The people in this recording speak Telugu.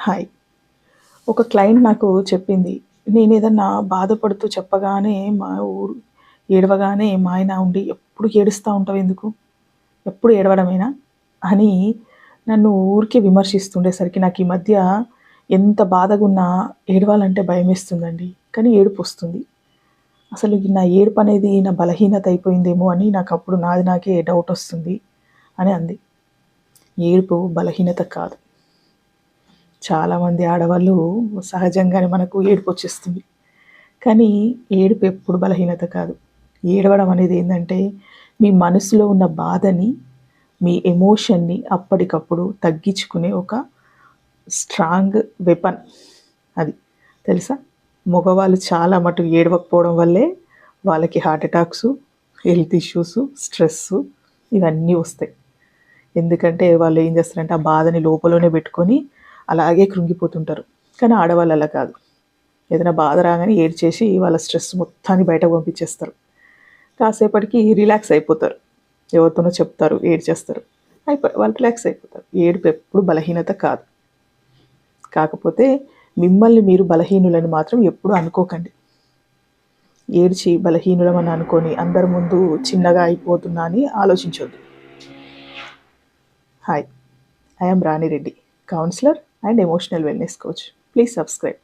హాయ్. ఒక క్లయింట్ నాకు చెప్పింది. నేనేదన్నా బాధపడుతూ చెప్పగానే మా ఊరు ఏడవగానే మా ఆయన ఉండి "ఎప్పుడు ఏడుస్తా ఉంటావెందుకు? ఎప్పుడు ఏడవడమేనా?" అని నన్ను ఊరికే విమర్శిస్తుండేసరికి నాకీ మధ్య ఎంత బాధగున్నా ఏడవాలంటే భయమేస్తుందండి. కానీ ఏడుపొస్తుంది. అసలు ఈ నా ఏడుపనేది నా బలహీనత అయిపోయిందేమో అని నాకప్పుడు నాది నాకే డౌటొస్తుంది అని అంది. ఏడుపు బలహీనత కాదు. చాలామంది ఆడవాళ్ళు సహజంగానే మనకు ఏడుపొచ్చేస్తుంది. కానీ ఏడుపు ఎప్పుడు బలహీనత కాదు. ఏడవడం అనేది ఏందంటే, మీ మనసులో ఉన్న బాధని, మీ ఎమోషన్‌ని అప్పటికప్పుడు తగ్గించుకునే ఒక స్ట్రాంగ్ వెపన్ అది. తెలుసా? మగవాళ్ళు చాలా మటుకు ఏడవకపోవడం వల్లే వాళ్ళకి హార్ట్ అటాక్సు, హెల్త్ ఇష్యూసు, స్ట్రెస్సు ఇవన్నీ వస్తాయి. ఎందుకంటే వాళ్ళు ఏం చేస్తారంటే ఆ బాధని లోపలనే పెట్టుకొని అలాగే కృంగిపోతుంటారు. కానీ ఆడవాళ్ళు అలా కాదు. ఏదైనా బాధ రాగానే ఏడ్చేసి వాళ్ళ స్ట్రెస్ మొత్తాన్ని బయటకు పంపించేస్తారు. కాసేపటికి రిలాక్స్ అయిపోతారు. ఎవరితోనో చెప్తారు, ఏడ్చేస్తారు. వాళ్ళు రిలాక్స్ అయిపోతారు. ఏడుపు ఎప్పుడు బలహీనత కాదు. కాకపోతే మిమ్మల్ని మీరు బలహీనులని మాత్రం ఎప్పుడు అనుకోకండి. ఏడ్చి బలహీనులమని అనుకోని అందరి ముందు చిన్నగా అయిపోతున్నా అని ఆలోచించొద్దు. Hi. I am Rani Reddy, counselor and emotional wellness coach. Please subscribe.